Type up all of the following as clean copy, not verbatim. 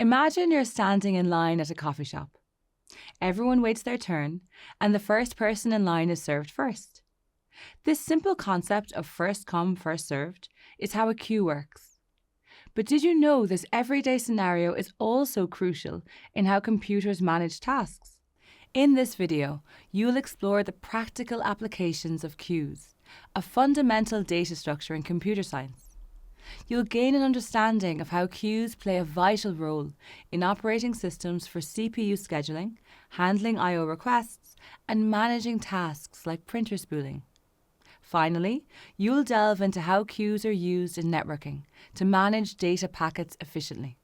Imagine you're standing in line at a coffee shop. Everyone waits their turn, and the first person in line is served first. This simple concept of first come, first served is how a queue works. But did you know this everyday scenario is also crucial in how computers manage tasks? In this video, you'll explore the practical applications of queues, a fundamental data structure in computer science. You'll gain an understanding of how queues play a vital role in operating systems for CPU scheduling, handling I/O requests, and managing tasks like printer spooling. Finally, you'll delve into how queues are used in networking to manage data packets efficiently.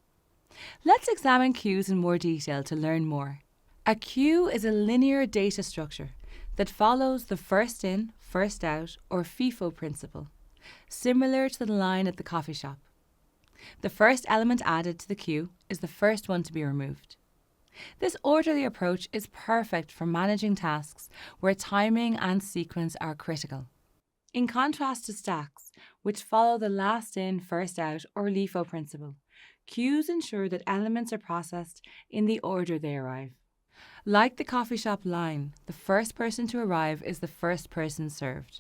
Let's examine queues in more detail to learn more. A queue is a linear data structure that follows the first in, first out, or FIFO principle, similar to the line at the coffee shop. The first element added to the queue is the first one to be removed. This orderly approach is perfect for managing tasks where timing and sequence are critical. In contrast to stacks, which follow the last in, first out, or LIFO principle, queues ensure that elements are processed in the order they arrive. Like the coffee shop line, the first person to arrive is the first person served.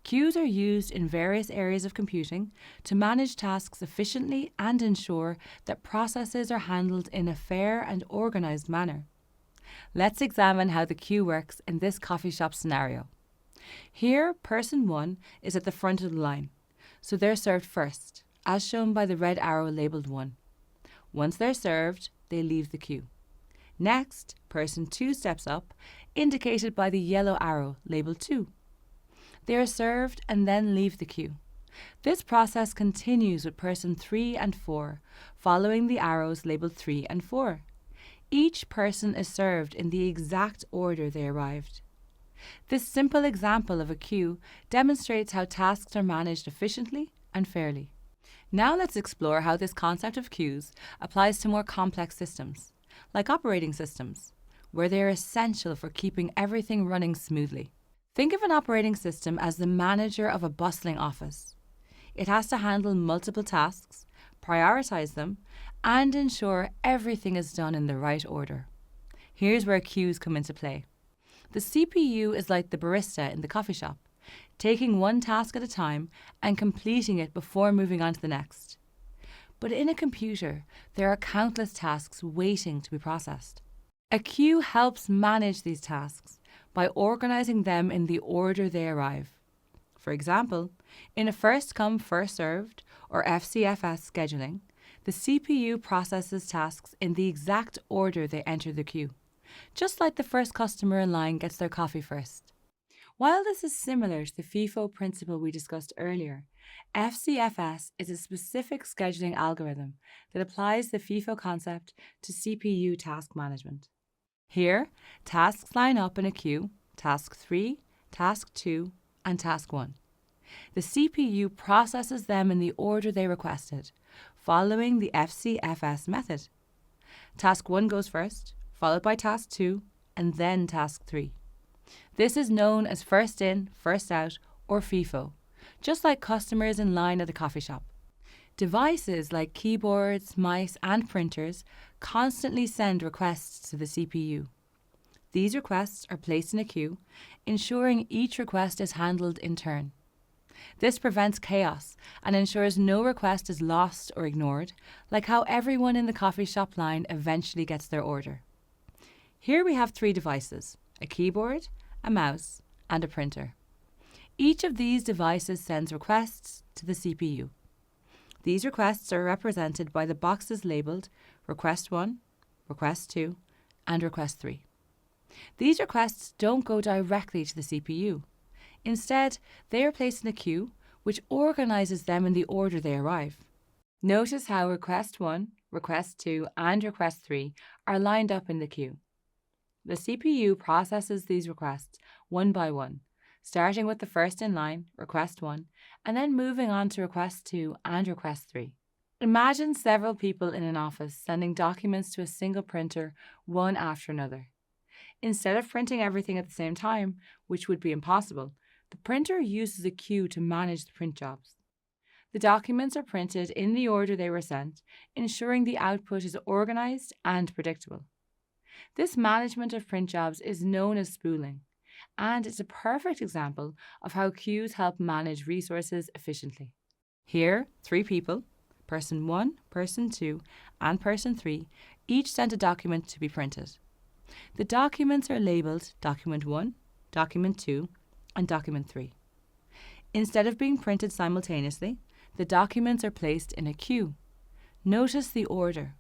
Queues are used in various areas of computing to manage tasks efficiently and ensure that processes are handled in a fair and organized manner. Let's examine how the queue works in this coffee shop scenario. Here, person 1 is at the front of the line, so they're served first, as shown by the red arrow labelled 1. Once they're served, they leave the queue. Next, person 2 steps up, indicated by the yellow arrow labelled 2. They are served and then leave the queue. This process continues with person 3 and 4, following the arrows labelled 3 and 4. Each person is served in the exact order they arrived. This simple example of a queue demonstrates how tasks are managed efficiently and fairly. Now let's explore how this concept of queues applies to more complex systems, like operating systems, where they are essential for keeping everything running smoothly. Think of an operating system as the manager of a bustling office. It has to handle multiple tasks, prioritize them, and ensure everything is done in the right order. Here's where queues come into play. The CPU is like the barista in the coffee shop, taking one task at a time and completing it before moving on to the next. But in a computer, there are countless tasks waiting to be processed. A queue helps manage these tasks by organizing them in the order they arrive. For example, in a first come, first served, or FCFS scheduling, the CPU processes tasks in the exact order they enter the queue, just like the first customer in line gets their coffee first. While this is similar to the FIFO principle we discussed earlier, FCFS is a specific scheduling algorithm that applies the FIFO concept to CPU task management. Here, tasks line up in a queue, task 3, task 2, and task 1. The CPU processes them in the order they requested, following the FCFS method. Task 1 goes first, followed by task 2, and then task 3. This is known as first in, first out, or FIFO, just like customers in line at a coffee shop. Devices like keyboards, mice, and printers constantly send requests to the CPU. These requests are placed in a queue, ensuring each request is handled in turn. This prevents chaos and ensures no request is lost or ignored, like how everyone in the coffee shop line eventually gets their order. Here we have 3 devices: a keyboard, a mouse, and a printer. Each of these devices sends requests to the CPU. These requests are represented by the boxes labelled Request 1, Request 2, and Request 3. These requests don't go directly to the CPU. Instead, they are placed in a queue, which organizes them in the order they arrive. Notice how Request 1, Request 2, and Request 3 are lined up in the queue. The CPU processes these requests one by one, starting with the first in line, Request 1, and then moving on to Request 2 and Request 3. Imagine several people in an office sending documents to a single printer, one after another. Instead of printing everything at the same time, which would be impossible, the printer uses a queue to manage the print jobs. The documents are printed in the order they were sent, ensuring the output is organized and predictable. This management of print jobs is known as spooling, and it's a perfect example of how queues help manage resources efficiently. Here, 3 people, person 1, person 2, and person 3, each sent a document to be printed. The documents are labelled Document 1, Document 2, and Document 3. Instead of being printed simultaneously, the documents are placed in a queue. Notice the order.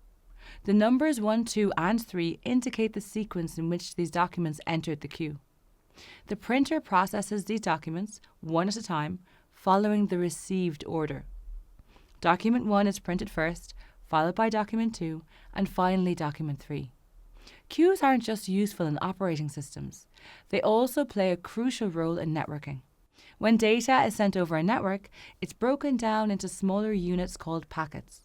The numbers 1, 2, and 3 indicate the sequence in which these documents entered the queue. The printer processes these documents, one at a time, following the received order. Document 1 is printed first, followed by Document 2, and finally Document 3. Queues aren't just useful in operating systems. They also play a crucial role in networking. When data is sent over a network, it's broken down into smaller units called packets.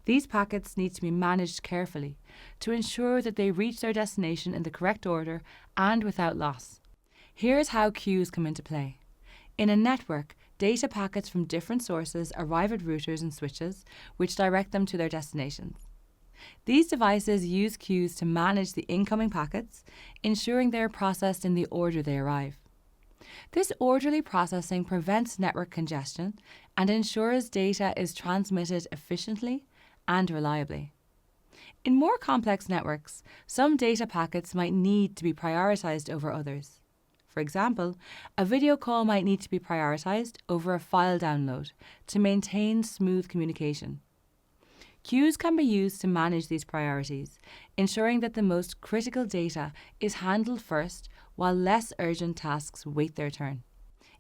These packets need to be managed carefully to ensure that they reach their destination in the correct order and without loss. Here's how queues come into play. In a network, data packets from different sources arrive at routers and switches, which direct them to their destinations. These devices use queues to manage the incoming packets, ensuring they are processed in the order they arrive. This orderly processing prevents network congestion and ensures data is transmitted efficiently and reliably. In more complex networks, some data packets might need to be prioritized over others. For example, a video call might need to be prioritized over a file download to maintain smooth communication. Queues can be used to manage these priorities, ensuring that the most critical data is handled first while less urgent tasks wait their turn.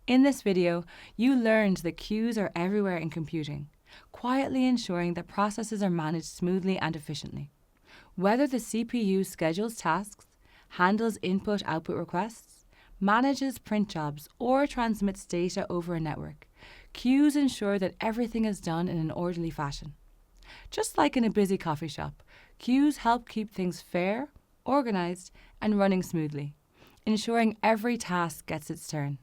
In this video, you learned that queues are everywhere in computing, quietly ensuring that processes are managed smoothly and efficiently. Whether the CPU schedules tasks, handles input-output requests, manages print jobs, or transmits data over a network, queues ensure that everything is done in an orderly fashion. Just like in a busy coffee shop, queues help keep things fair, organized, and running smoothly, ensuring every task gets its turn.